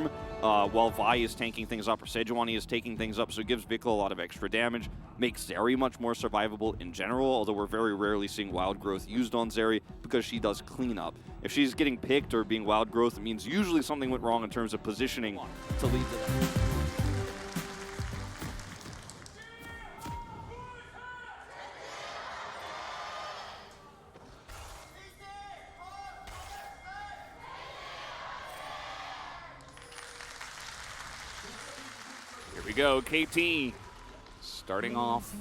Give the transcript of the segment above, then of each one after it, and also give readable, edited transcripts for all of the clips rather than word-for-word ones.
Charm, while Vi is tanking things up, or Sejuani is taking things up, so it gives Vikla a lot of extra damage. Makes Zeri much more survivable in general, although we're very rarely seeing Wild Growth used on Zeri because she does clean up. If she's getting picked or being Wild Growth, it means usually something went wrong in terms of positioning to lead to that. Here we go, KT starting off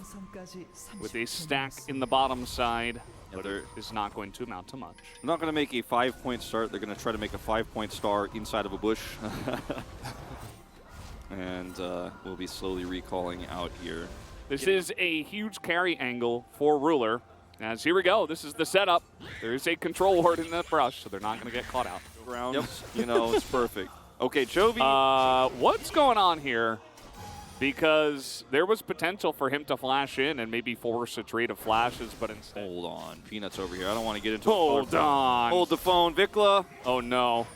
with a stack in the bottom side, but it is not going to amount to much. They're not going to make a 5-point start. They're going to try to make a 5-point start inside of a bush. And we'll be slowly recalling out here. This is a huge carry angle for Ruler. As here we go, this is the setup. There is a control ward in the brush, so they're not going to get caught out. Rounds, yep. You know, it's perfect. Okay, Chovy. What's going on here? Because there was potential for him to flash in and maybe force a trade of flashes, but instead. Hold on. Peanut's over here. I don't want to get into Hold on. Hold the phone. Vikla. Oh, no.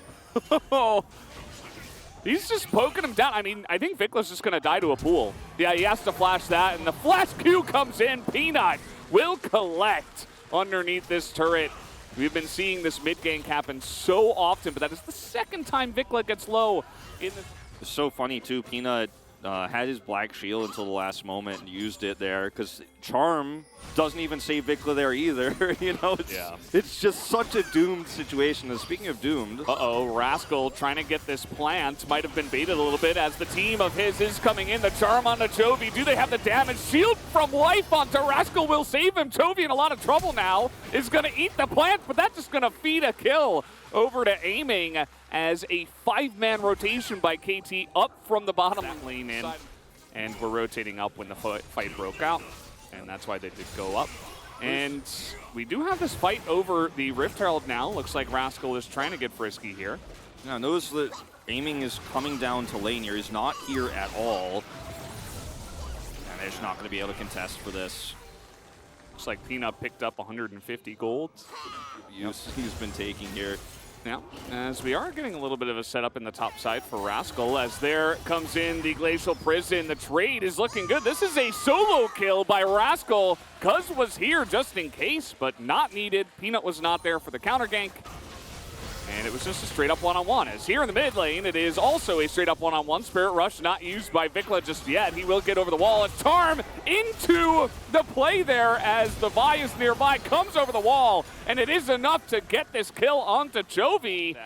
He's just poking him down. I mean, I think Vikla's just going to die to a pool. Yeah, he has to flash that, and the flash Q comes in. Peanut will collect underneath this turret. We've been seeing this mid-gank happen so often, but that is the second time Vikla gets low. It's so funny, too. Peanut had his black shield until the last moment and used it there because Charm doesn't even save Vikla there either. You know, it's just such a doomed situation. And speaking of doomed. Uh-oh, Rascal trying to get this plant. Might have been baited a little bit as the team of his is coming in. The Charm onto Chovy. Do they have the damage? Shield from life onto Rascal will save him. Chovy in a lot of trouble now. Is going to eat the plant, but that's just going to feed a kill over to aiming as a 5-man rotation by KT up from the bottom lane in. And we're rotating up when the fight broke out, and that's why they did go up. And we do have this fight over the Rift Herald now. Looks like Rascal is trying to get frisky here. Now notice that aiming is coming down to lane here. He's not here at all. And they're just not going to be able to contest for this. Looks like Peanut picked up 150 gold. He's been taking here. Yeah, as we are getting a little bit of a setup in the top side for Rascal, as there comes in the Glacial Prison. The trade is looking good. This is a solo kill by Rascal. Cuz was here just in case, but not needed. Peanut was not there for the counter gank. And it was just a straight-up one-on-one. As here in the mid lane, it is also a straight-up one-on-one. Spirit Rush not used by Vikla just yet. He will get over the wall. A Charm into the play there as the Vi is nearby, comes over the wall, and it is enough to get this kill onto Chovy.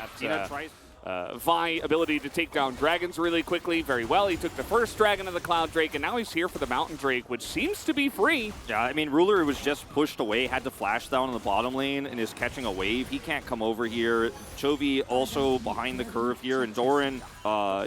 Vi ability to take down dragons really quickly, very well. He took the first dragon of the Cloud Drake, and now he's here for the Mountain Drake, which seems to be free. Yeah, I mean, Ruler was just pushed away, had to flash down in the bottom lane, and is catching a wave. He can't come over here. Chovy also behind the curve here, and Doran,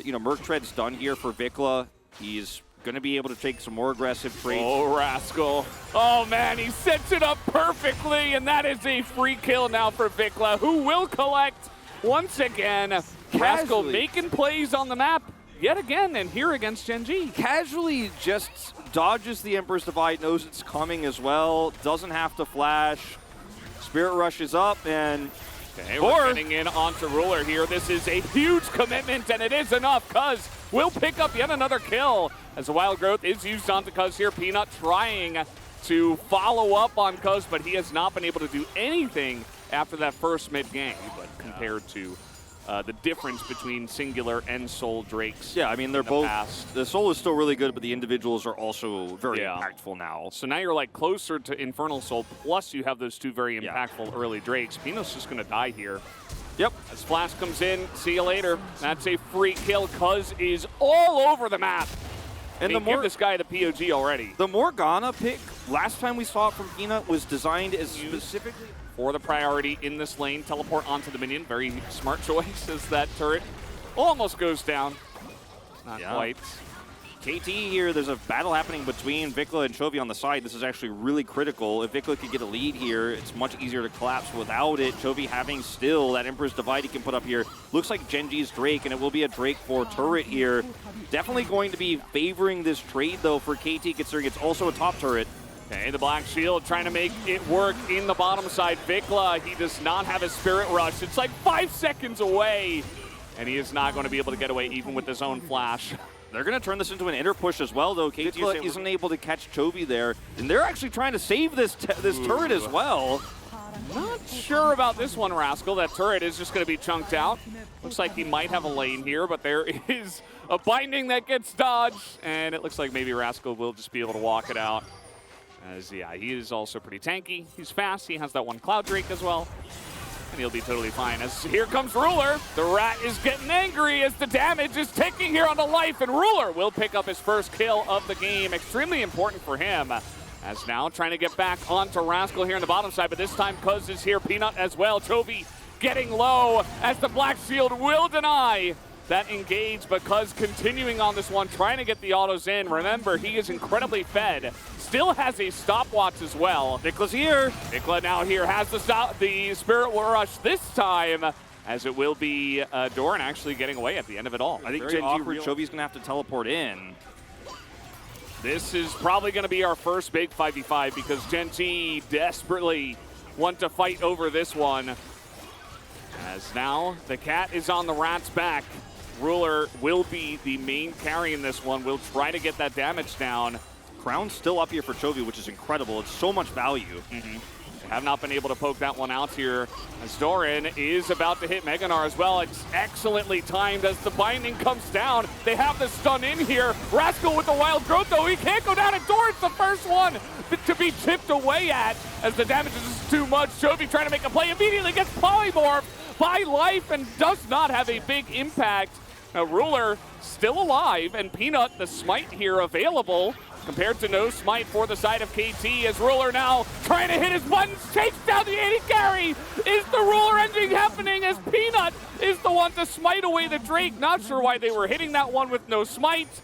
you know, Merc Tread's done here for Vikla. He's going to be able to take some more aggressive trades. Oh, Rascal. Oh, man, he sets it up perfectly, and that is a free kill now for Vikla, who will collect once again. Rascal making plays on the map yet again, and here against Gen G. Casually just dodges the Emperor's Divide, knows it's coming as well, doesn't have to flash. Spirit rushes up, and we're getting in onto Ruler here. This is a huge commitment, and it is enough. Cuz will pick up yet another kill as the Wild Growth is used onto Cuz here. Peanut trying to follow up on Cuz, but he has not been able to do anything after that first mid-game. But compared to the difference between Singular and Soul Drakes. Yeah, I mean, they're both, the Soul is still really good, but the individuals are also very impactful now. So now you're like closer to Infernal Soul, plus you have those two very impactful early Drakes. Peanut's just going to die here. Yep. As Flash comes in, see you later. That's a free kill. Cuz is all over the map. And give this guy the POG already. The Morgana pick, last time we saw it from Peanut, was designed as specifically for the priority in this lane. Teleport onto the minion. Very smart choice as that turret almost goes down. Not quite. KT here, there's a battle happening between Vikla and Chovy on the side. This is actually really critical. If Vikla could get a lead here, it's much easier to collapse without it. Chovy having still that Emperor's Divide he can put up here. Looks like Genji's Drake, and it will be a Drake for turret here. Definitely going to be favoring this trade, though, for KT, considering it's also a top turret. Okay, the Black Shield trying to make it work in the bottom side. Vikla, he does not have his Spirit Rush. It's like 5 seconds away and he is not going to be able to get away even with his own flash. They're going to turn this into an inner push as well, though. KT isn't able to catch Chovy there, and they're actually trying to save this turret as well. Not sure about this one, Rascal. That turret is just going to be chunked out. Looks like he might have a lane here, but there is a binding that gets dodged, and it looks like maybe Rascal will just be able to walk it out. As, yeah, he is also pretty tanky. He's fast. He has that one Cloud Drake as well. And he'll be totally fine. As here comes Ruler. The Rat is getting angry as the damage is ticking here on the life, and Ruler will pick up his first kill of the game. Extremely important for him. As now trying to get back onto Rascal here on the bottom side, but this time Cuz is here, Peanut as well. Chovy getting low as the Black Shield will deny that engage, but Cuz continuing on this one, trying to get the autos in. Remember, he is incredibly fed. Still has a stopwatch as well. Vicla's here. Vicla now here has the Spirit Rush this time, as it will be Doran actually getting away at the end of it all. I think Gen G Chovy's going to have to teleport in. This is probably going to be our first big 5v5 because Gen G desperately want to fight over this one. As now the cat is on the Rat's back. Ruler will be the main carry in this one. We'll try to get that damage down. Crown's still up here for Chovy, which is incredible. It's so much value. Have not been able to poke that one out here as Doran is about to hit Meganar as well. It's excellently timed as the binding comes down. They have the stun in here. Rascal with the wild growth though. He can't go down, and Doran's the first one to be chipped away at as the damage is just too much. Chovy trying to make a play, immediately gets polymorphed by Life and does not have a big impact. Now Ruler still alive, and Peanut, the smite here available, compared to no smite for the side of KT, as Ruler now trying to hit his buttons, takes down the AD carry. Is the Ruler ending happening as Peanut is the one to smite away the Drake? Not sure why they were hitting that one with no smite.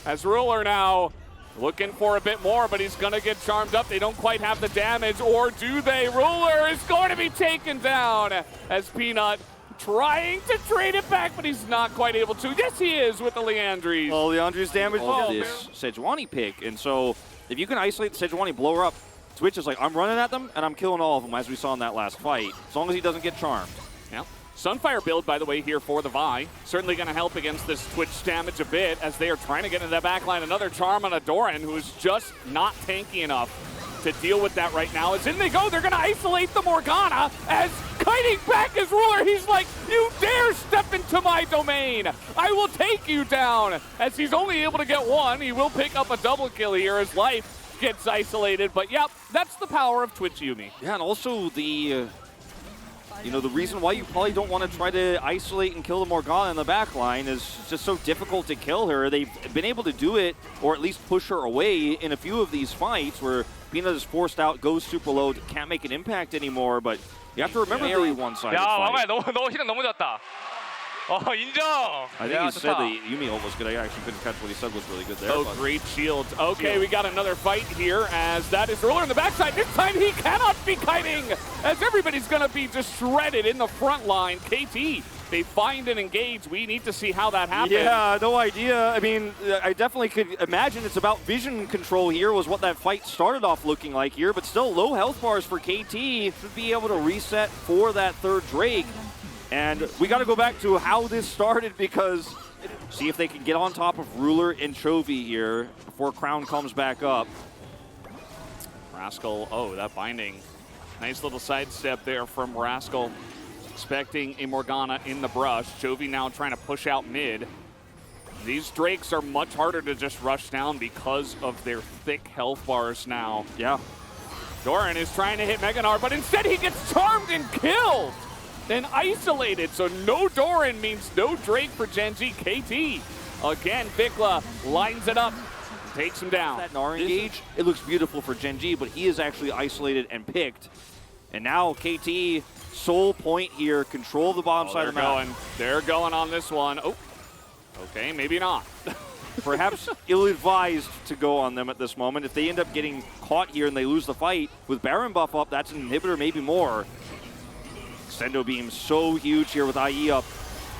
As Ruler now looking for a bit more, but he's gonna get charmed up. They don't quite have the damage, or do they? Ruler is going to be taken down as Peanut trying to trade it back, but he's not quite able to. Yes, he is with the Leandries. Oh, Leandries damage this Sejuani pick. And so if you can isolate the Sejuani, blow her up, Twitch is like, I'm running at them, and I'm killing all of them, as we saw in that last fight, as long as he doesn't get charmed. Yeah. Sunfire build, by the way, here for the Vi. Certainly going to help against this Twitch damage a bit, as they are trying to get into that backline. Another charm on a Doran, who is just not tanky enough to deal with that right now. As in they go, they're going to isolate the Morgana, as kiting back as Ruler, he's like, you dare step into my domain, I will take you down. As he's only able to get one, he will pick up a double kill here as Life gets isolated. But yep, that's the power of Twitch Yuumi. Yeah, and also the the reason why you probably don't want to try to isolate and kill the Morgana in the back line is it's just so difficult to kill her. They've been able to do it, or at least push her away in a few of these fights where Peanut is forced out, goes super low, can't make an impact anymore, but you have to remember very one-sided fight. 너 힐은 너무 좋았다. 인정. I think he said the Yuumi ult was good. I actually couldn't catch what he said was really good there. Oh, great shields. Okay, we got another fight here as that is Ruler in the backside. This time he cannot be kiting as everybody's going to be just shredded in the front line. KT, they find and engage. We need to see how that happens. Yeah, no idea. I mean, I definitely could imagine it's about vision control here was what that fight started off looking like here, but still low health bars for KT to be able to reset for that third Drake. And we got to go back to how this started, because see if they can get on top of Ruler and Chovy here before Crown comes back up. Rascal, oh, that binding. Nice little sidestep there from Rascal. Expecting a Morgana in the brush. Chovy now trying to push out mid. These Drakes are much harder to just rush down because of their thick health bars now. Yeah. Doran is trying to hit Meganar, but instead he gets charmed and killed. Then isolated, so no Doran means no Drake for Gen G. KT. Again, Vikla lines it up, takes him down. That Gnar engage, it looks beautiful for Gen G, but he is actually isolated and picked. And now KT, sole point here, control the bottom side of the map. They're going on this one. Oh, okay, maybe not. Perhaps ill-advised to go on them at this moment. If they end up getting caught here and they lose the fight, with Baron buff up, that's an inhibitor, maybe more. Extendo beam so huge here with IE up.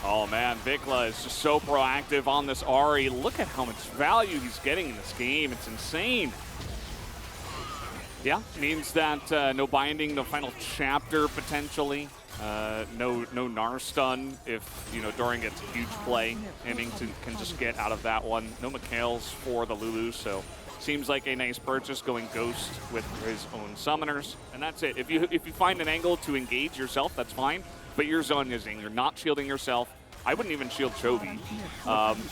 Oh man, Vikla is just so proactive on this Ahri. Look at how much value he's getting in this game. It's insane. Yeah, means that no binding, no final chapter potentially. No Gnar stun if, you know, Doran gets a huge play. Hemmington can just get out of that one. No Mikhails for the Lulu, so seems like a nice purchase going Ghost with his own summoners. And that's it. If you find an angle to engage yourself, that's fine. But you're Zonyazing, you're not shielding yourself. I wouldn't even shield Chovy.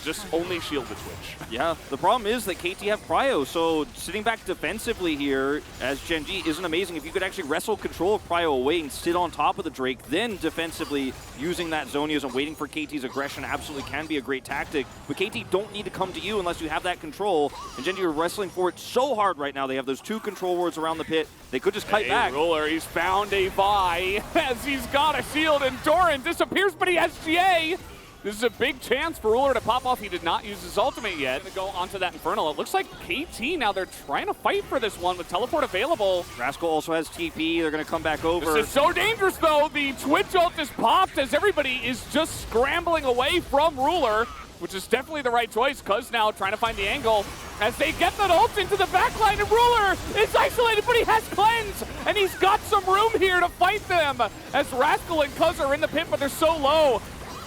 Just only shield the Twitch. Yeah, the problem is that KT have Cryo, so sitting back defensively here as Gen G isn't amazing. If you could actually wrestle control of Cryo away and sit on top of the Drake, then defensively using that Zonias and waiting for KT's aggression absolutely can be a great tactic. But KT don't need to come to you unless you have that control. And Gen G are wrestling for it so hard right now. They have those 2 control wards around the pit. They could just kite back. Ruler, he's found a Vi as he's got a shield, and Doran disappears, but he has GA. This is a big chance for Ruler to pop off. He did not use his ultimate yet. Gonna go onto that Infernal. It looks like KT now, they're trying to fight for this one with teleport available. Rascal also has TP. They're going to come back over. This is so dangerous, though. The Twitch ult is popped as everybody is just scrambling away from Ruler, which is definitely the right choice. Cuz now trying to find the angle as they get that ult into the backline, and Ruler is isolated, but he has Cleanse, and he's got some room here to fight them as Rascal and Cuz are in the pit, but they're so low.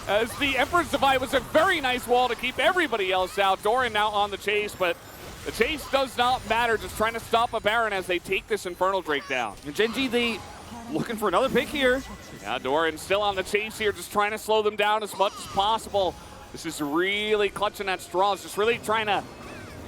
As the Emperor's Divide was a very nice wall to keep everybody else out. Doran now on the chase, but the chase does not matter. Just trying to stop a Baron as they take this Infernal Drake down. And Gen G, they looking for another pick here. Yeah, Doran still on the chase here, just trying to slow them down as much as possible. This is really clutching at straws, just really trying to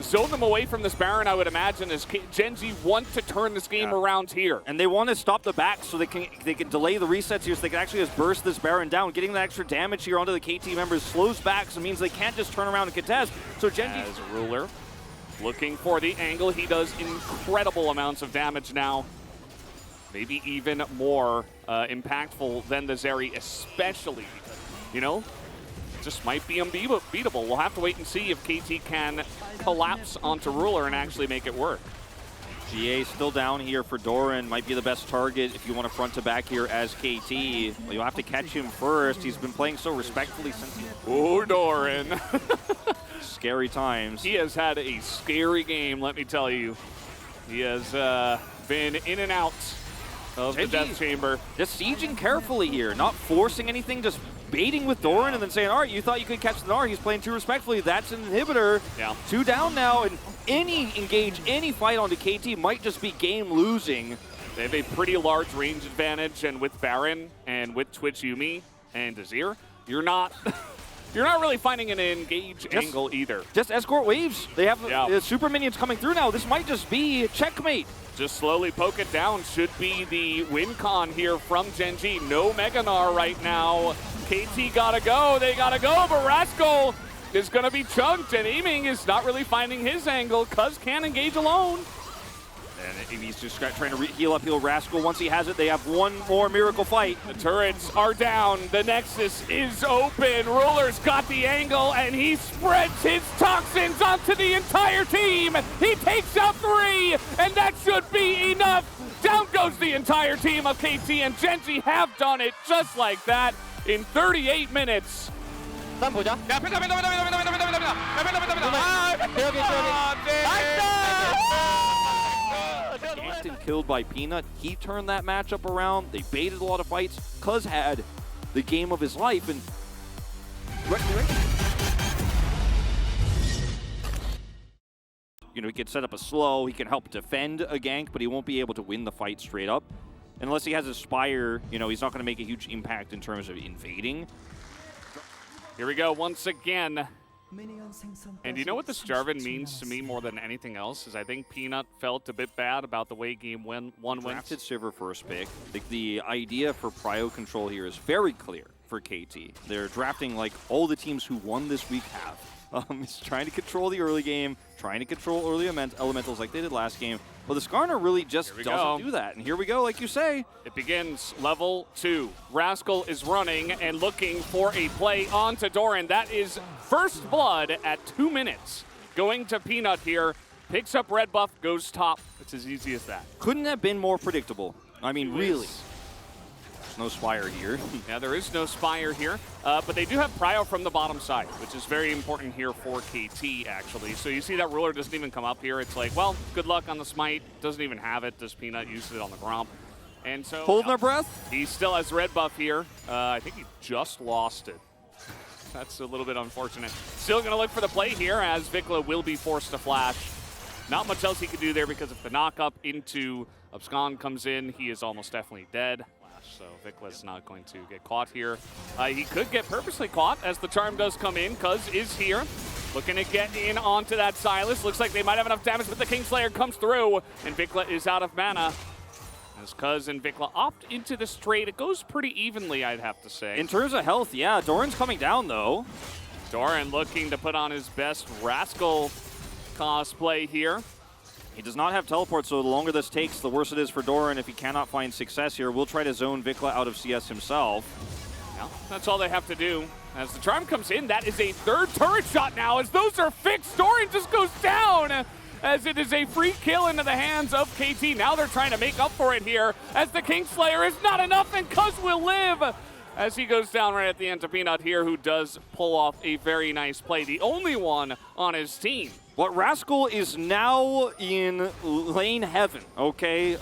zone them away from this Baron, I would imagine, as Gen G want to turn this game around here. And they want to stop the back so they can delay the resets here so they can actually just burst this Baron down. Getting that extra damage here onto the KT members slows back, so it means they can't just turn around and contest. So Gen G... As Ruler looking for the angle, he does incredible amounts of damage now. Maybe even more impactful than the Zeri, especially, you know, just might be unbeatable. We'll have to wait and see if KT can collapse onto Ruler and actually make it work. GA still down here for Doran. Might be the best target if you want to front to back here as KT. Well, you'll have to catch him first. He's been playing so respectfully since he... Oh, Doran. Scary times. He has had a scary game, let me tell you. He has been in and out of the Death Chamber. Just sieging carefully here, not forcing anything, just baiting with Doran and then saying, all right, you thought you could catch the Gnar. He's playing too respectfully. That's an inhibitor. Yeah. 2 down now, and any engage, any fight onto KT might just be game losing. They have a pretty large range advantage, and with Baron and with Twitch Yuumi and Azir, you're not really finding an engage angle either. Just escort waves. They have super minions coming through now. This might just be checkmate. Just slowly poke it down should be the win con here from Gen G. No Mega Gnar right now. KT gotta go, they gotta go, but Rascal is gonna be chunked, and Aiming is not really finding his angle. Cuz can't engage alone. And he's just trying to heal up Rascal. Once he has it, they have one more miracle fight. The turrets are down. The Nexus is open. Ruler's got the angle, and he spreads his toxins onto the entire team. He takes out 3, and that should be enough. Down goes the entire team of KT, and Gen G have done it just like that in 38 minutes. 야, 펜타. Hampton killed by Peanut. He turned that matchup around. They baited a lot of fights. Cuz had the game of his life, and you know, he can set up a slow, he can help defend a gank, but he won't be able to win the fight straight up. Unless he has a Spire, you know, he's not going to make a huge impact in terms of invading. Here we go once again. And you know what this Jarvan means to me more than anything else is I think Peanut felt a bit bad about the way game 1 went. Drafted Sivir first pick. The idea for prio control here is very clear for KT. They're drafting like all the teams who won this week have. It's trying to control the early game, trying to control early elementals like they did last game. But the Skarner really just doesn't do that. And here we go, like you say. It begins level 2. Rascal is running and looking for a play onto Doran. That is first blood at 2 minutes. Going to Peanut here, picks up red buff, goes top. It's as easy as that. Couldn't have been more predictable. I mean, really. no Spire here. Yeah, there is no Spire here, but they do have Prio from the bottom side, which is very important here for KT, actually. So you see that Ruler doesn't even come up here. It's like, well, good luck on the smite. Doesn't even have it. Does Peanut use it on the Gromp? And so Holding their breath? He still has red buff here. I think he just lost it. That's a little bit unfortunate. Still going to look for the play here as Vikla will be forced to flash. Not much else he could do there because if the knock-up into Abscond comes in, he is almost definitely dead. So Vikla's not going to get caught here. He could get purposely caught as the charm does come in. Cuz is here. Looking to get in onto that Silas. Looks like they might have enough damage, but the Kingslayer comes through, and Vikla is out of mana. As Cuz and Vikla opt into this trade, it goes pretty evenly, I'd have to say. In terms of health, yeah, Doran's coming down, though. Doran looking to put on his best Rascal cosplay here. He does not have teleport, so the longer this takes, the worse it is for Doran if he cannot find success here. We'll try to zone Vikla out of CS himself. Yeah, that's all they have to do. As the charm comes in, that is a third turret shot now. As those are fixed, Doran just goes down. As it is a free kill into the hands of KT. Now they're trying to make up for it here. As the Kingslayer is not enough, and Cuz will live. As he goes down right at the end to Peanut here, who does pull off a very nice play. The only one on his team. But Rascal is now in lane heaven, okay?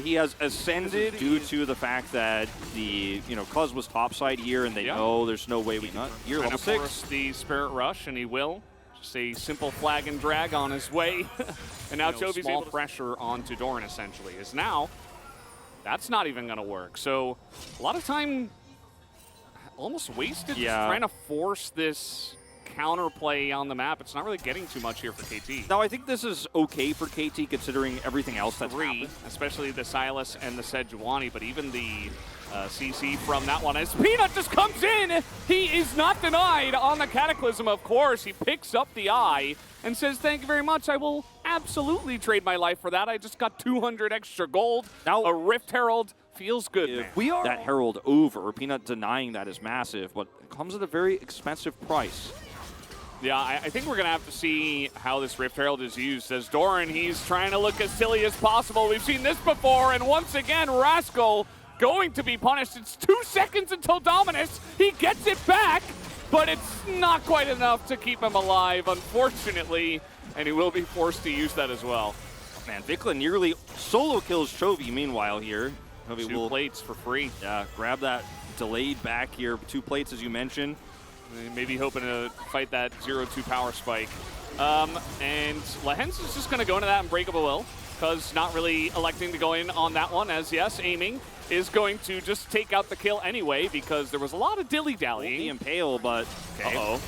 He has ascended due to the fact that the, Cuz was topside here, and they know there's no way we can. You're level 6. Force the Spirit Rush, and he will. Just a simple flag and drag on his way. And now Chovy's able to pressure onto Doran, essentially. Is now, that's not even going to work. So a lot of time almost wasted just trying to force this counterplay on the map. It's not really getting too much here for KT. Now, I think this is okay for KT considering everything else that's happened. Especially the Silas and the Sejuani, but even the CC from that one. As Peanut just comes in, he is not denied on the Cataclysm, of course. He picks up the eye and says, thank you very much. I will absolutely trade my life for that. I just got 200 extra gold. Now, a Rift Herald feels good, man. We are that Herald over. Peanut denying that is massive, but it comes at a very expensive price. Yeah, I think we're going to have to see how this Rift Herald is used. As Doran, he's trying to look as silly as possible. We've seen this before, and once again, Rascal going to be punished. It's 2 seconds until Dominus. He gets it back, but it's not quite enough to keep him alive, unfortunately, and he will be forced to use that as well. Man, Vikla nearly solo kills Chovy meanwhile here. Chovy 2 plates for free. Yeah, grab that delayed back here. 2 plates, as you mentioned. Maybe hoping to fight that 0-2 power spike. And Lehens is just going to go into that Unbreakable Will, because not really electing to go in on that one, as yes, aiming is going to just take out the kill anyway, because there was a lot of dilly-dallying. The Impale, but okay. Uh-oh.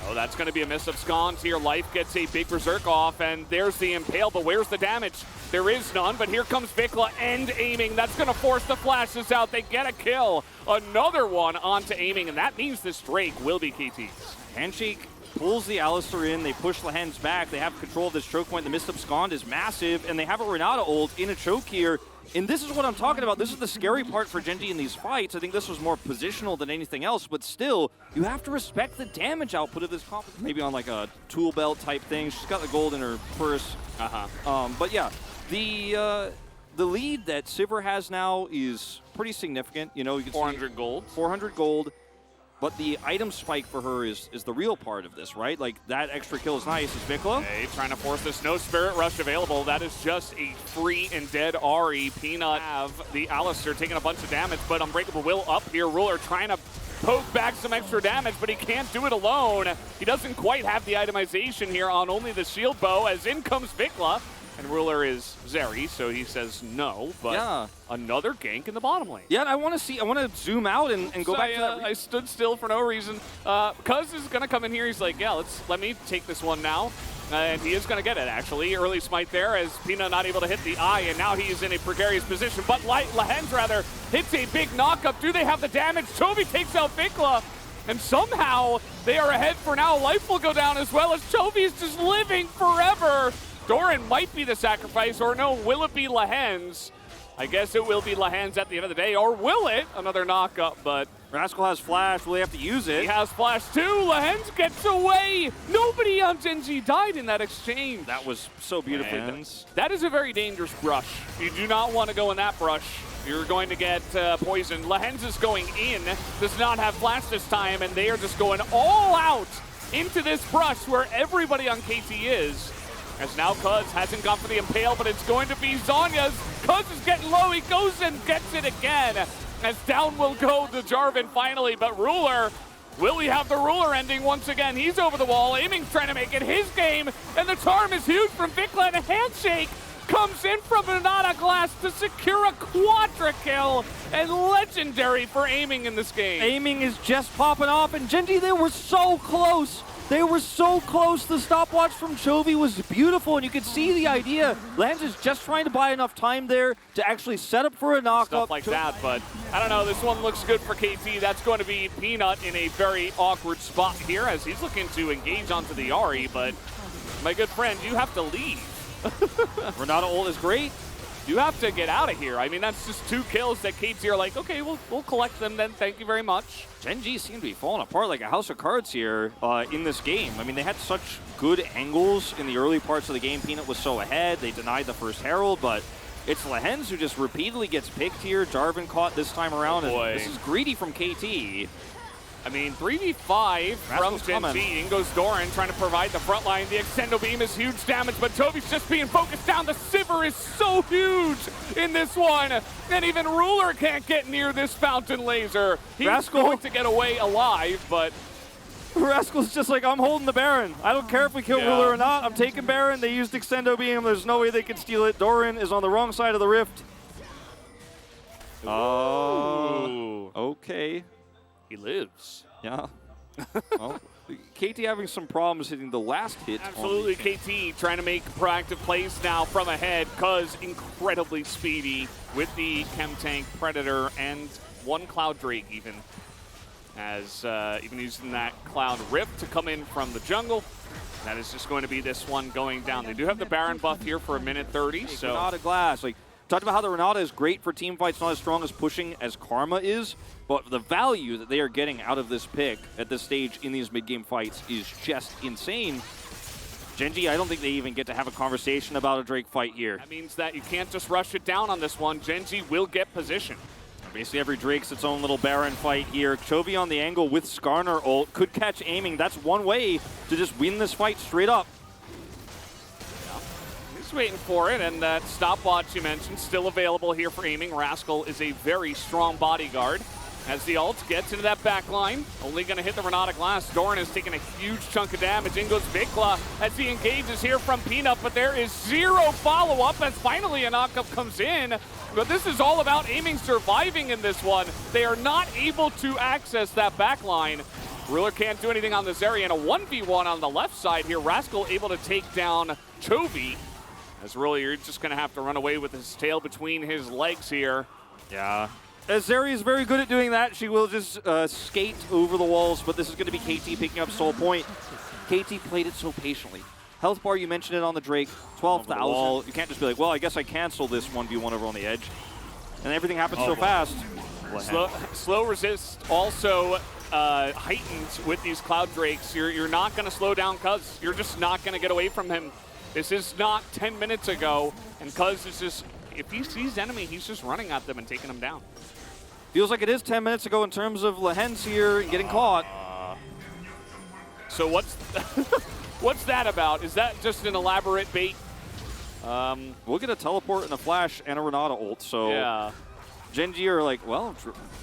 Oh, that's going to be a miss of Scones here. Life gets a big Berserk off, and there's the Impale, but where's the damage? There is none, but here comes Vikla and aiming. That's going to force the flashes out. They get a kill. Another one onto aiming, and that means this Drake will be KT's. Handshake pulls the Alistar in. They push Lehens back. They have control of this choke point. The missed Abscond is massive, and they have a Renata ult in a choke here. And this is what I'm talking about. This is the scary part for Genji in these fights. I think this was more positional than anything else, but still, you have to respect the damage output of this comp. Maybe on like a tool belt type thing. She's got the gold in her purse. But yeah, the lead that Sivir has now is pretty significant. You know, you can 400 gold. 400 gold. But the item spike for her is the real part of this, right? Like, that extra kill is nice. Is Vikla? Hey, trying to force this. No Spirit Rush available. That is just a free and dead Ahri. Peanut have the Alistar taking a bunch of damage, but Unbreakable Will up here. Ruler trying to poke back some extra damage, but he can't do it alone. He doesn't quite have the itemization here on only the shield bow, as in comes Vikla. And Ruler is Zeri, so he says no, but another gank in the bottom lane. Yeah, and I want to zoom out and go back to that. I stood still for no reason. Cuz is going to come in here. He's like, yeah, let me take this one now. And he is going to get it, actually. Early smite there as Peanut not able to hit the eye, and now he is in a precarious position. But Lehens, rather, hits a big knockup. Do they have the damage? Chovy takes out Vikla, and somehow they are ahead for now. Life will go down as well as Chovy is just living forever. Doran might be the sacrifice, or no, will it be Lehens? I guess it will be Lehens at the end of the day, or will it? Another knockup, but Rascal has flash. Will they have to use it? He has flash too. Lehens gets away. Nobody on Genji died in that exchange. That was so beautifully done. That is a very dangerous brush. You do not want to go in that brush. You're going to get poisoned. Lehens is going in, does not have flash this time, and they are just going all out into this brush where everybody on KT is. As now Cuz hasn't gone for the Impale, but it's going to be Zonya's. Cuz is getting low, he goes and gets it again. As down will go the Jarvan finally, but Ruler, will he have the Ruler ending once again? He's over the wall, aiming, trying to make it his game, and the charm is huge from Vikla, and a handshake comes in from Renata Glass to secure a quadra kill, and legendary for aiming in this game. Aiming is just popping off, and Genji, they were so close. They were so close. The stopwatch from Chovy was beautiful, and you could see the idea. Lens is just trying to buy enough time there to actually set up for a knockup. Stuff like that, but I don't know. This one looks good for KT. That's going to be Peanut in a very awkward spot here as he's looking to engage onto the Ahri, but my good friend, you have to leave. Renata ult is great. You have to get out of here. I mean, that's just 2 kills that KT are like, okay, we'll collect them then. Thank you very much. Genji seemed to be falling apart like a house of cards here in this game. I mean, they had such good angles in the early parts of the game. Peanut was so ahead. They denied the first Herald, but it's Lehens who just repeatedly gets picked here. Jarvan caught this time around, and this is greedy from KT. I mean, 3v5 from Genji. In goes Doran trying to provide the front line. The Extendo Beam is huge damage, but Toby's just being focused down. The Sivir is so huge in this one. And even Ruler can't get near this Fountain Laser. He's going to get away alive, but Rascal's just like, I'm holding the Baron. I don't care if we kill Ruler or not. I'm taking Baron. They used Extendo Beam. There's no way they can steal it. Doran is on the wrong side of the rift. Oh, okay. He lives. Yeah. Well, KT having some problems hitting the last hit. Absolutely, KT trying to make proactive plays now from ahead. Cuz incredibly speedy with the Chem Tank, Predator, and 1 Cloud Drake even. As even using that Cloud Rift to come in from the jungle. That is just going to be this one going down. They do have the Baron buff here for 1:30. So Renata Glass, like, talked about how the Renata is great for team fights, not as strong as pushing as Karma is, but the value that they are getting out of this pick at this stage in these mid-game fights is just insane. Genji, I don't think they even get to have a conversation about a Drake fight here. That means that you can't just rush it down on this one. Genji will get position. Basically every Drake's its own little Baron fight here. Chovy on the angle with Skarner ult, could catch aiming. That's one way to just win this fight straight up. He's waiting for it, and that stopwatch you mentioned still available here for aiming. Rascal is a very strong bodyguard. As the ult gets into that back line, only going to hit the Renata Glass. Doran is taking a huge chunk of damage. In goes Vikla as he engages here from Peanut, but there is 0 follow-up as finally a knockup comes in. But this is all about aiming surviving in this one. They are not able to access that back line. Ruler can't do anything on this area, and a 1v1 on the left side here. Rascal able to take down Chovy. As really, you're just going to have to run away with his tail between his legs here. Yeah. Zeri is very good at doing that. She will just skate over the walls, but this is going to be KT picking up Soul Point. KT played it so patiently. Health bar, you mentioned it on the Drake, 12,000. You can't just be like, well, I guess I cancel this 1v1 over on the edge. And everything happens so fast. Slow resist also heightens with these Cloud Drakes. You're not going to slow down Cuz. You're just not going to get away from him. This is not 10 minutes ago, and Cuz is just, if he sees enemy, he's just running at them and taking them down. Feels like it is 10 minutes ago in terms of Lehens here getting caught. So what's that about? Is that just an elaborate bait? We'll get a teleport and a flash and a Renata ult, so yeah. Genji are like, well,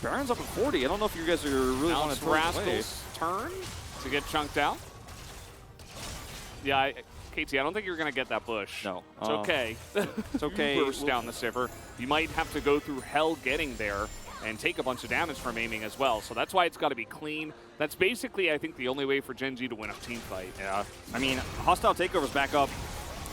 Baron's up at 40. I don't know if you guys are really want to throw it away. Rascal's turn to get chunked out. Yeah, KT, I don't think you're going to get that bush. No. It's okay. It's okay. You burst down the Sivir. You might have to go through hell getting there and take a bunch of damage from aiming as well. So that's why it's got to be clean. That's basically, I think, the only way for Genji to win a team fight. Yeah. I mean, hostile takeover's back up.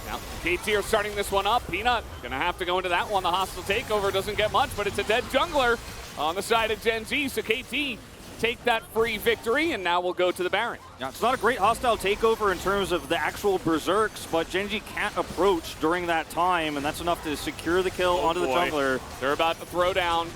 Now, KT are starting this one up. Peanut going to have to go into that one. The hostile takeover doesn't get much, but it's a dead jungler on the side of Genji. So KT take that free victory, and now we'll go to the Baron. Yeah, it's not a great hostile takeover in terms of the actual berserks, but Genji can't approach during that time, and that's enough to secure the kill onto the jungler. They're about to throw down.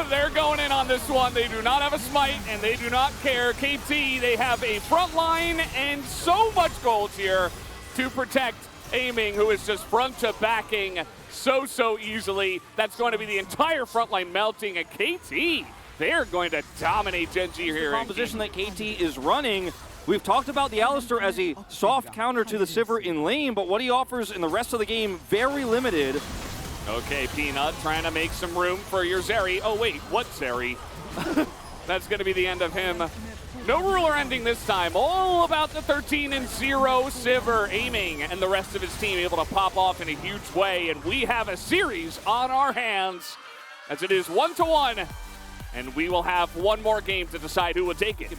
They're going in on this one. They do not have a smite, and they do not care. KT, they have a front line and so much gold here to protect aiming, who is just front to backing so easily. That's going to be the entire front line melting. And KT, they're going to dominate Gen G here. The composition that KT is running. We've talked about the Alistar as a soft counter to the Sivir in lane, but what he offers in the rest of the game, very limited. Okay, Peanut trying to make some room for your Zeri. Oh wait, what Zeri? That's going to be the end of him. No ruler ending this time. All about the 13-0 Sivir aiming, and the rest of his team able to pop off in a huge way. And we have a series on our hands as it is 1-1, and we will have one more game to decide who will take it.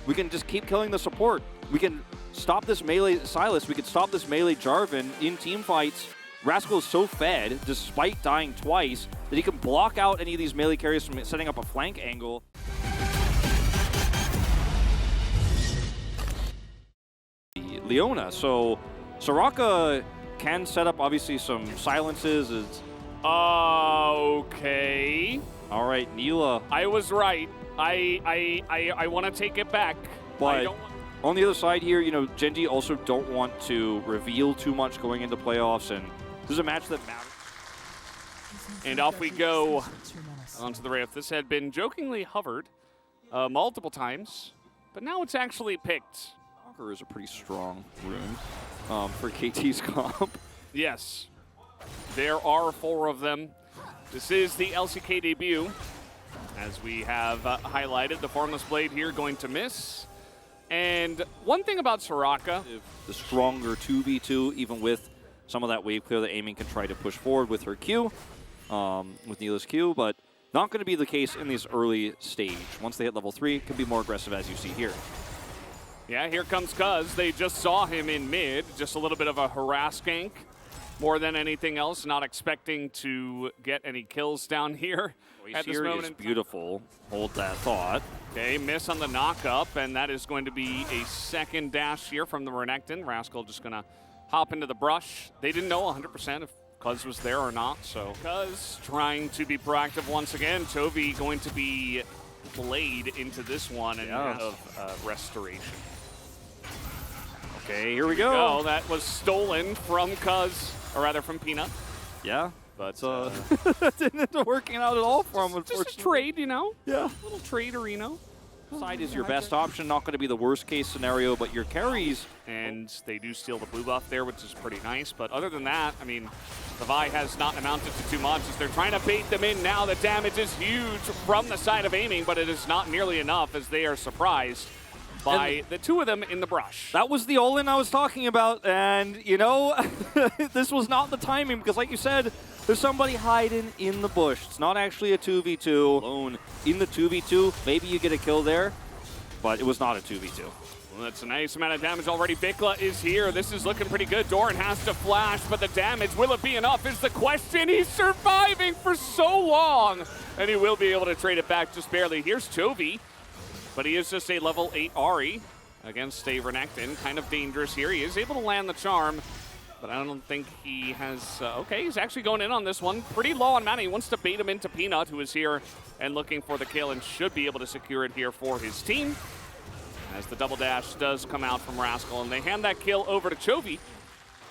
We can just keep killing the support. We can stop this melee Silas. We can stop this melee Jarvan in team fights. Rascal is so fed, despite dying twice, that he can block out any of these melee carries from setting up a flank angle. Leona, so Soraka can set up obviously some silences. Okay. All right, Neela. I was right. I want to take it back. But on the other side here, you know, Gen G also don't want to reveal too much going into playoffs, and this is a match that matters. And off we go onto the Rift. This had been jokingly hovered multiple times, but now it's actually picked. Conqueror is a pretty strong rune for KT's comp. Yes, there are 4 of them. This is the LCK debut. As we have highlighted, the Formless Blade here going to miss. And one thing about Soraka, the stronger 2v2, even with some of that wave clear that Aiming can try to push forward with her Q, with Neela's Q, but not going to be the case in this early stage. Once they hit level 3, it can be more aggressive as you see here. Yeah, here comes Cuz. They just saw him in mid, just a little bit of a harass gank. More than anything else, not expecting to get any kills down here at this moment. Is beautiful. Hold that thought. Okay, miss on the knock-up, and that is going to be a second dash here from the Renekton. Rascal just going to hop into the brush. They didn't know 100% if Cuz was there or not, so Cuz trying to be proactive once again. Toby going to be played into this one and out of restoration. Okay, here we go. Oh, that was stolen from Cuz. Or rather from Peanut. Yeah, but that didn't end up working out at all for him, unfortunately. Just a trade, you know? Yeah. A little trade-arino. Side is your best option, not going to be the worst case scenario, but your carries. And they do steal the blue buff there, which is pretty nice. But other than that, I mean, the Vi has not amounted to too much as they're trying to bait them in now. The damage is huge from the side of Aiming, but it is not nearly enough as they are surprised by the 2 of them in the brush. That was the all-in I was talking about, and, you know, this was not the timing, because like you said, there's somebody hiding in the bush. It's not actually a 2v2. Alone in the 2v2, maybe you get a kill there, but it was not a 2v2. Well, that's a nice amount of damage already. Vikla is here. This is looking pretty good. Doran has to flash, but the damage, will it be enough is the question. He's surviving for so long, and he will be able to trade it back just barely. Here's Chovy. But he is just a level 8 Ahri against a Renekton. Kind of dangerous here. He is able to land the charm, but I don't think he has... okay, he's actually going in on this one. Pretty low on mana. He wants to bait him into Peanut, who is here and looking for the kill and should be able to secure it here for his team. As the double dash does come out from Rascal, and they hand that kill over to Chovy,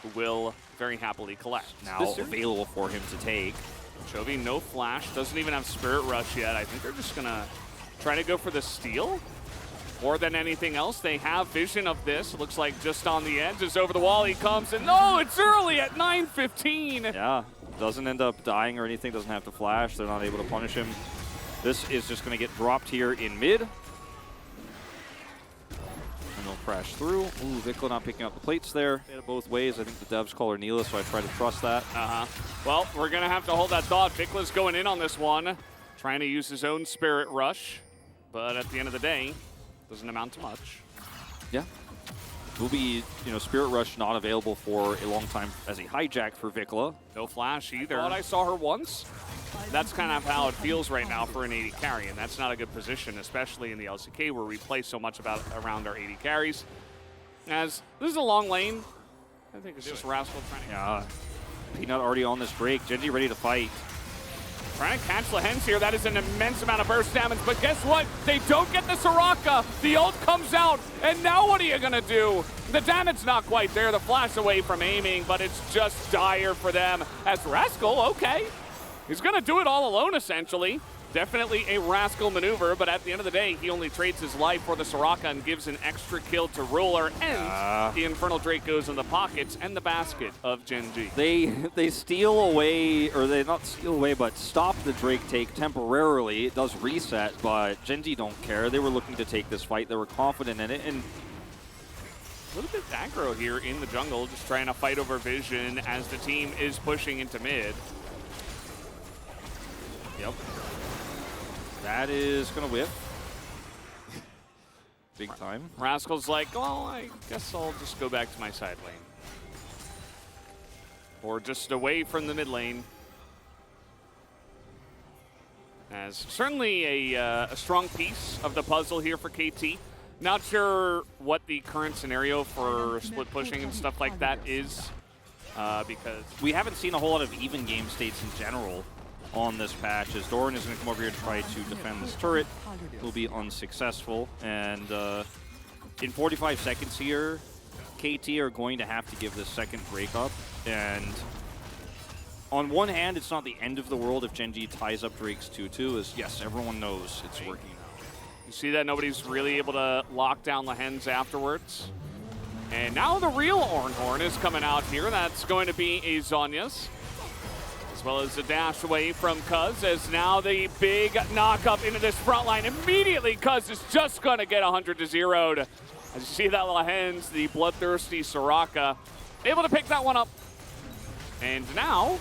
who will very happily collect. Now available for him to take. Chovy, no flash. Doesn't even have Spirit Rush yet. I think they're just going to... trying to go for the steal. More than anything else, they have vision of this. It looks like just on the edge, just over the wall he comes, and no, it's early at 9:15. Yeah, doesn't end up dying or anything, doesn't have to flash. They're not able to punish him. This is just going to get dropped here in mid. And they'll crash through. Ooh, Vikla not picking up the plates there. They had it both ways. I think the devs call her Neela, so I try to trust that. Well, we're going to have to hold that thought. Vikla's going in on this one, trying to use his own Spirit Rush. But at the end of the day, doesn't amount to much. Yeah. Will be, you know, Spirit Rush not available for a long time as a hijack for Vikla. No flash either. I thought I saw her once. That's kind of how it feels right now for an AD carry, and that's not a good position, especially in the LCK where we play so much around our AD carries. As this is a long lane, I think it's just Rascal trying to... Yeah. Peanut already on this break. Genji ready to fight. Trying to catch the hens here. That is an immense amount of burst damage, but guess what? They don't get the Soraka. The ult comes out, and now what are you gonna do? The damage not quite there. The flash away from aiming, but it's just dire for them. As Rascal, okay. He's gonna do it all alone, essentially. Definitely a Rascal maneuver, but at the end of the day, he only trades his life for the Soraka and gives an extra kill to Ruler, and the Infernal Drake goes in the pockets and the basket of Gen G. They steal away, or they not steal away, but stop the Drake take temporarily. It does reset, but Gen G don't care. They were looking to take this fight. They were confident in it, and a little bit aggro here in the jungle, just trying to fight over vision as the team is pushing into mid. Yep. That is going to whip. Big time. Rascal's like, well, I guess I'll just go back to my side lane. Or just away from the mid lane. As certainly a strong piece of the puzzle here for KT. Not sure what the current scenario for split pushing and stuff like that is. Because we haven't seen a whole lot of even game states in general on this patch, as Doran is going to come over here to try to defend this turret. Will be unsuccessful, and in 45 seconds here, KT are going to have to give this second break up, and on one hand, it's not the end of the world if Gen G ties up Drake's 2-2, as yes, everyone knows it's working out. You see that nobody's really able to lock down the hens afterwards. And now the real Ornhorn is coming out here. That's going to be a Zhonya's, as well as a dash away from Cuz, as now the big knock up into this front line. Immediately, Cuz is just going to get 100-0'd. As you see that little hens, the bloodthirsty Soraka, able to pick that one up. And now,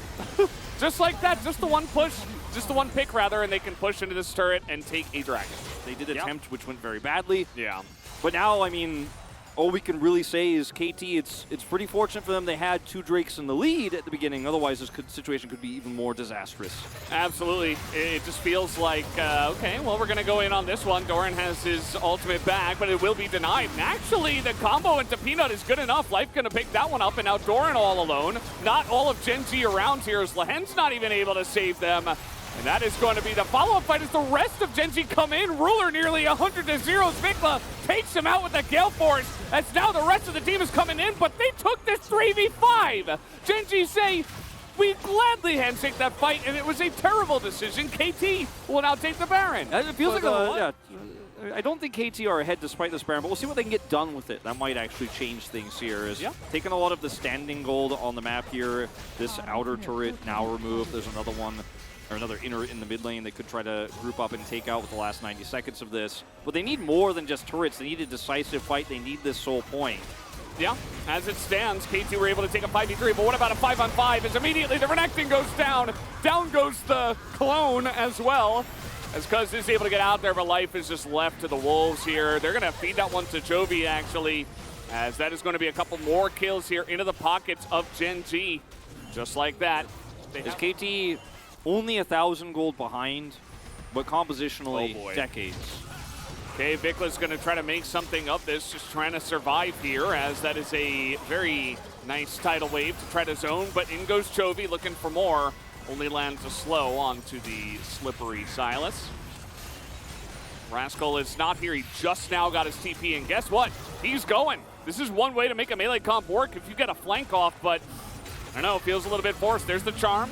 just like that, just the one push, just the one pick rather, and they can push into this turret and take a dragon. They did attempt, which went very badly. Yeah. But now, I mean, all we can really say is KT, it's pretty fortunate for them they had 2 Drakes in the lead at the beginning. Otherwise, this situation could be even more disastrous. Absolutely. It just feels like, okay, well, we're going to go in on this one. Doran has his ultimate back, but it will be denied. And actually, the combo into Peanut is good enough. Life going to pick that one up, and now Doran all alone. Not all of Gen G around here, as Lahen's not even able to save them. And that is going to be the follow-up fight as the rest of Gen G come in. Ruler nearly 100-0. Vikla takes him out with the Gale Force, as now the rest of the team is coming in, but they took this 3v5. Gen G say, we gladly handshake that fight, and it was a terrible decision. KT will now take the Baron. It feels like I don't think KT are ahead despite this Baron, but we'll see what they can get done with it. That might actually change things here. Is taking a lot of the standing gold on the map here. This outer turret now removed. There's another one, or another inner in the mid lane they could try to group up and take out with the last 90 seconds of this. But they need more than just turrets. They need a decisive fight. They need this sole point. Yeah, as it stands, KT were able to take a 5v3, but what about a 5-on-5? As immediately the Renekton goes down. Down goes the clone as well. As Cuz is able to get out there, but life is just left to the Wolves here. They're going to feed that one to Jovi, actually, as that is going to be a couple more kills here into the pockets of Gen G. Just like that. Is KT only 1,000 gold behind, but compositionally decades? Okay, Vikla's going to try to make something of this, just trying to survive here, as that is a very nice tidal wave to try to zone, but in goes Chovy looking for more. Only lands a slow onto the slippery Silas. Rascal is not here. He just now got his TP, and guess what? He's going. This is one way to make a melee comp work if you get a flank off, but I don't know, feels a little bit forced. There's the charm.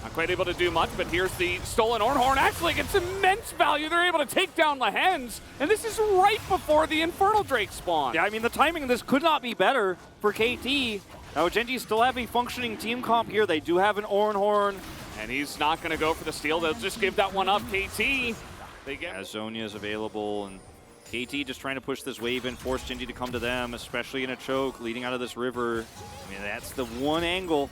Not quite able to do much, but here's the stolen Ornhorn. Actually gets immense value. They're able to take down the hens, and this is right before the Infernal Drake spawn. Yeah, I mean, the timing of this could not be better for KT. Now, Gen G still have a functioning team comp here. They do have an Ornhorn. And he's not going to go for the steal. They'll just give that one up. KT. They get Zonia is available, and KT just trying to push this wave in, force Gen G to come to them, especially in a choke leading out of this river. I mean, that's the one angle.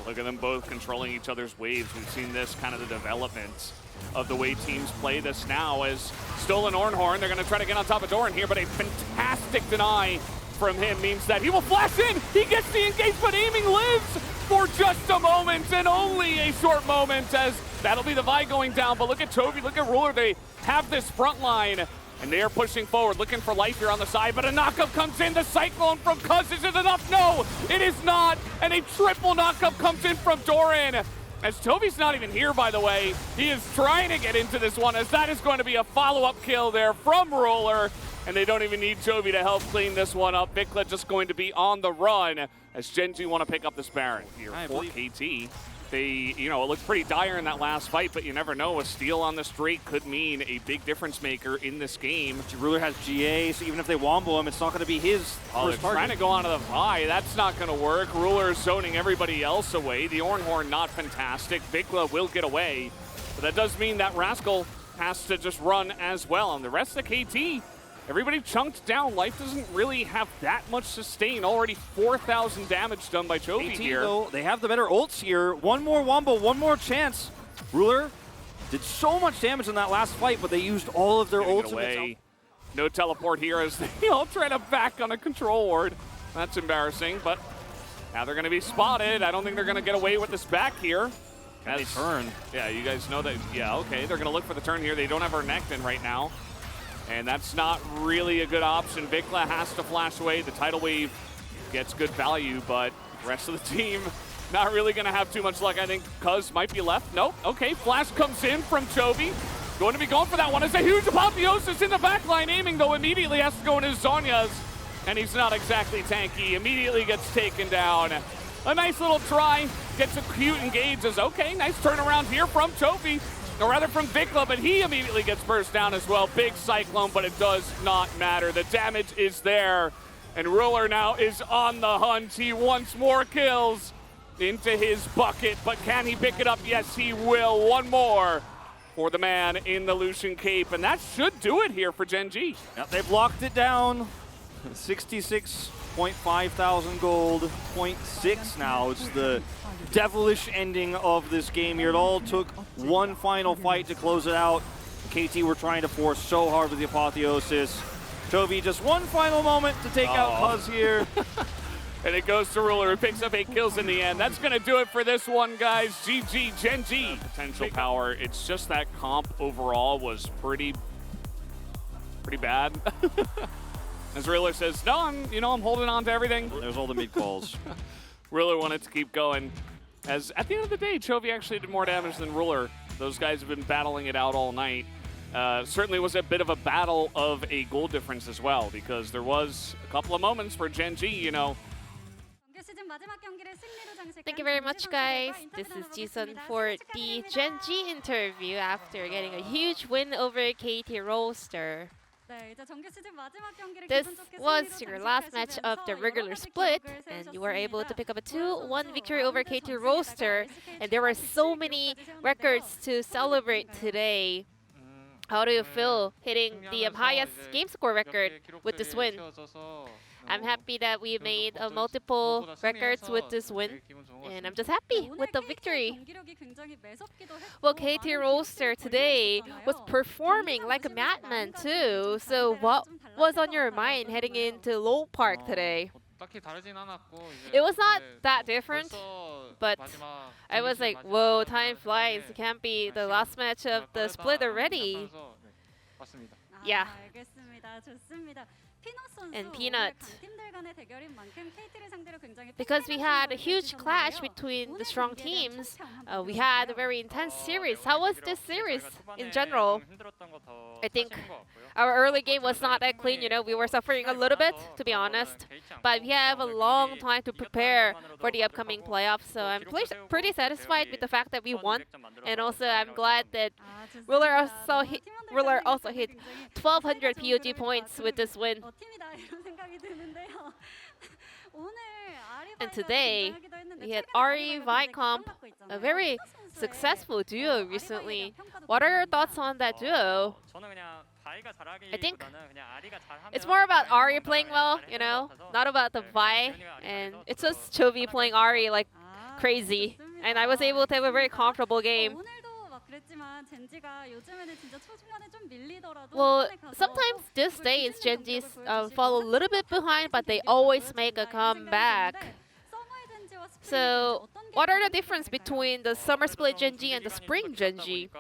Look at them both controlling each other's waves. We've seen this kind of the development of the way teams play this now. As stolen Ornhorn, they're going to try to get on top of Doran here, but a fantastic deny from him means that he will flash in. He gets the engage, but aiming lives for just a moment, and only a short moment, as that'll be the Vi going down. But look at Chovy, look at Ruler. They have this front line, and they are pushing forward, looking for life here on the side, but a knockup comes in. The Cyclone from Cuz, is it enough? No, it is not, and a triple knockup comes in from Doran. As Toby's not even here, by the way, he is trying to get into this one, as that is going to be a follow-up kill there from Roller. And they don't even need Toby to help clean this one up. Vikla just going to be on the run as Gen.G want to pick up this Baron here for KT. They, it looked pretty dire in that last fight, but you never know. A steal on the straight could mean a big difference maker in this game. Ruler has GA, so even if they wombo him, it's not going to be his first target. Trying to go onto the Vi. That's not going to work. Ruler is zoning everybody else away. The Ornhorn not fantastic. Vikla will get away, but that does mean that Rascal has to just run as well. And the rest of KT, everybody chunked down. Life doesn't really have that much sustain. Already 4,000 damage done by Chovy here. Though, they have the better ults here. One more wombo, one more chance. Ruler did so much damage in that last fight, but they used all of their ults. Away. No teleport here as they all try to back on a control ward. That's embarrassing, but now they're going to be spotted. I don't think they're going to get away with this back here. Can they turn? Yeah, you guys know that. Yeah, okay. They're going to look for the turn here. They don't have our Nectin right now. And that's not really a good option. Vikla has to flash away. The tidal wave gets good value, but the rest of the team not really going to have too much luck. I think Cuz might be left. Nope. Okay, flash comes in from Chovy. Going to be going for that one. It's a huge apotheosis in the backline. Aiming, though, immediately has to go in his Zonya's. And he's not exactly tanky. Immediately gets taken down. A nice little try. Gets a cute engage. Okay, nice turnaround here from Chovy. Or rather from Vikla, but he immediately gets burst down as well. Big Cyclone, but it does not matter. The damage is there. And Ruler now is on the hunt. He wants more kills into his bucket, but can he pick it up? Yes, he will. One more for the man in the Lucian Cape, and that should do it here for Gen.G. Yep, they've locked it down. 66.5 thousand gold, 0.6 now. It's the devilish ending of this game here. It all took one final fight to close it out. KT were trying to force so hard with the apotheosis. Chovy just one final moment to take out Cuz here. And it goes to Ruler, who picks up 8 kills in the end. That's going to do it for this one, guys. GG, Gen.G. Potential power. It's just that comp overall was pretty bad. As Ruler says, no, I'm holding on to everything. There's all the mid calls. Ruler wanted to keep going. As at the end of the day, Chovy actually did more damage than Ruler. Those guys have been battling it out all night. Certainly was a bit of a battle of a goal difference as well, because there was a couple of moments for Gen.G, Thank you very much, guys. This is Jisun for the Gen.G interview after getting a huge win over KT Roaster. This was your last match of the regular split, and you were able to pick up a 2-1 victory over KT Roaster, and there were so many records to celebrate today. How do you feel hitting the highest game score record with this win? I'm happy that we made multiple records with this win, and I'm just happy with the victory. Well, KT Roaster today was performing like a madman too, so what was on your mind heading into Low Park today? It was not that different, but I was like, whoa, time flies. It can't be the last match of the split already. Yeah. And Peanut. Because we had a huge clash between the strong teams, we had a very intense series. How was this series in general? I think our early game was not that clean, we were suffering a little bit, to be honest. But we have a long time to prepare for the upcoming playoffs, so I'm pretty satisfied with the fact that we won. And also, I'm glad that Ruler also hit 1,200 POG points with this win. And today, we had Ari Vicomp, a very successful duo recently. What are your thoughts on that duo? I think it's more about Ari playing well, not about the Vi. And it's just Chovy playing Ari like crazy. And I was able to have a very comfortable game. Well, sometimes these days Gen.G fall a little bit behind, but they always make a comeback. So, what are the difference between the summer split Gen.G and the spring Gen.G?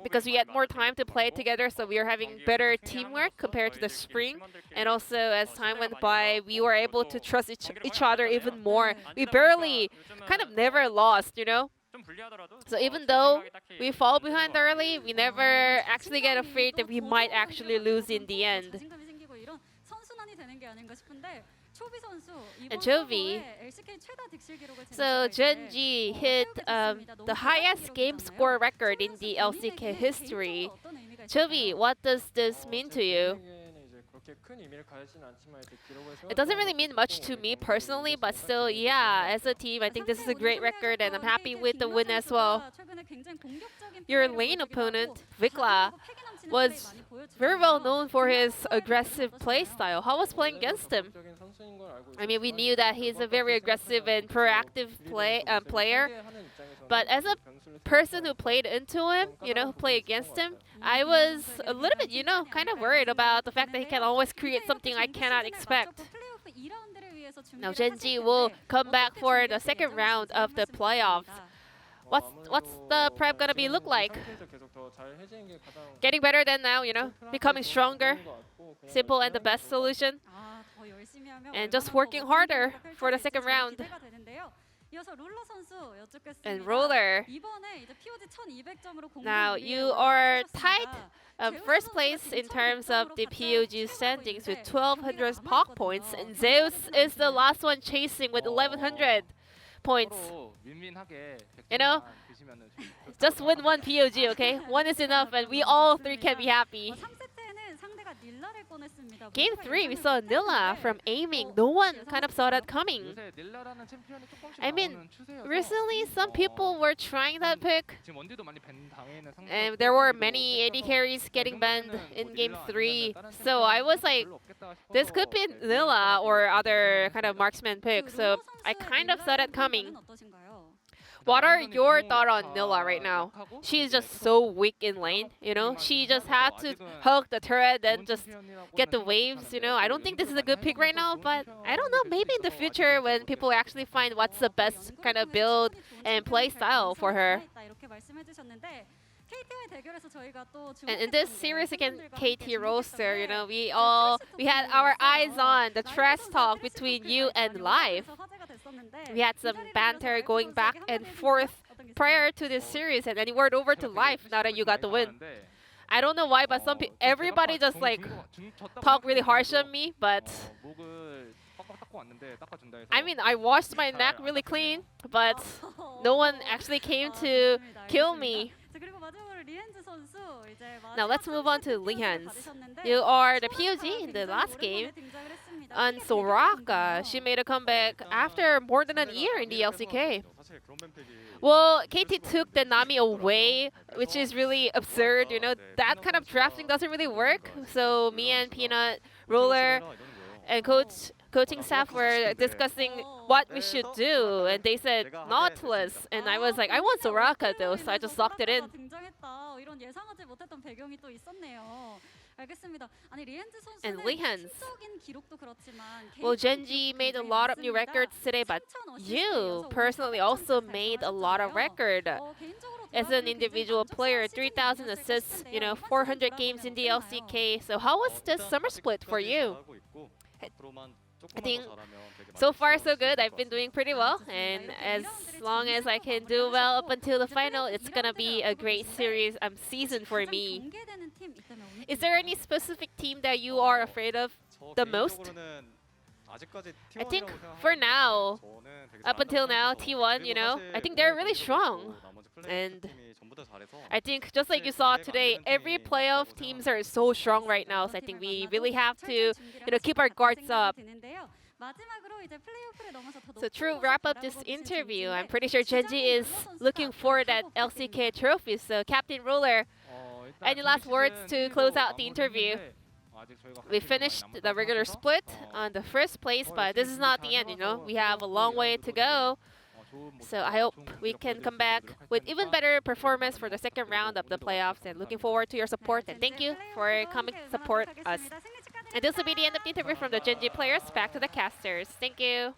Because we had more time to play together, so we are having better teamwork compared to the spring. And also, as time went by, we were able to trust each other even more. We barely, kind of never lost, So even though we fall behind early, we never actually get afraid that we might actually lose in the end. And Chovy. So Genji hit the highest game score record in the LCK history. Chovy, what does this mean to you? It doesn't really mean much to me personally, but still, yeah, as a team, I think this is a great record, and I'm happy with the win as well. Your lane opponent, Vikla, was very well known for his aggressive playstyle. How was playing against him? I mean, we knew that he's a very aggressive and proactive player, but as a person who played into him, who played against him, I was a little bit, kind of worried about the fact that he can always create something I cannot expect. Now Genji will come back for the second round of the playoffs. What's the prep gonna be look like? Getting better than now, becoming stronger. Simple and the best solution. And just working harder for the second round. And Roller. Now you are tied first place in terms of the POG standings with 1,200 POC points, and Zeus is the last one chasing with 1,100 points. Just win one POG, okay? One is enough, and we all three can be happy. Game 3, we saw Nilla from aiming. No one kind of saw that coming. I mean, recently some people were trying that pick, and there were many AD carries getting banned in Game 3. So I was like, this could be Nilla or other kind of marksman pick. So I kind of saw that coming. What are your thoughts on Nilla right now? She's just so weak in lane, She just had to hug the turret and just get the waves, I don't think this is a good pick right now, but I don't know, maybe in the future when people actually find what's the best kind of build and play style for her. And in this series against KT Roaster, we had our eyes on the trash talk between you and Live. We had some banter going back and forth prior to this series, and then you went over to Live now that you got the win. I don't know why, but everybody just talk really harsh on me, but I mean, I washed my neck really clean, but no one actually came to kill me. Now let's move on to Lihan's. You are the POG in the last game. On Soraka, she made a comeback after more than a year in the LCK. Well, KT took the Nami away, which is really absurd. That kind of drafting doesn't really work. So me and Peanut, Roller, and coaching staff were discussing what we should do, and they said Nautilus, and I was like, I want Soraka though, so I just locked it in. And Lihan's. Well, Genji made a lot of new records today, but you personally also made a lot of records. As an individual player, 3,000 assists, 400 games in the LCK. So how was this summer split for you? I think so far so good. I've been doing pretty well, and as long as I can do well up until the final, it's gonna be a great season for me. Is there any specific team that you are afraid of the most? I think for now, up until now, T1, I think they're really strong. And I think just like you saw today, every playoff teams are so strong right now. So I think we really have to, keep our guards up. So to wrap up this interview, I'm pretty sure Genji is looking for that LCK trophy. So Captain Roller, any last words to close out the interview? We finished the regular split on the first place, but this is not the end, We have a long way to go. So I hope we can come back with even better performance for the second round of the playoffs, and looking forward to your support, and thank you for coming to support us. And this will be the end of the interview from the Genji players. Back to the casters. Thank you.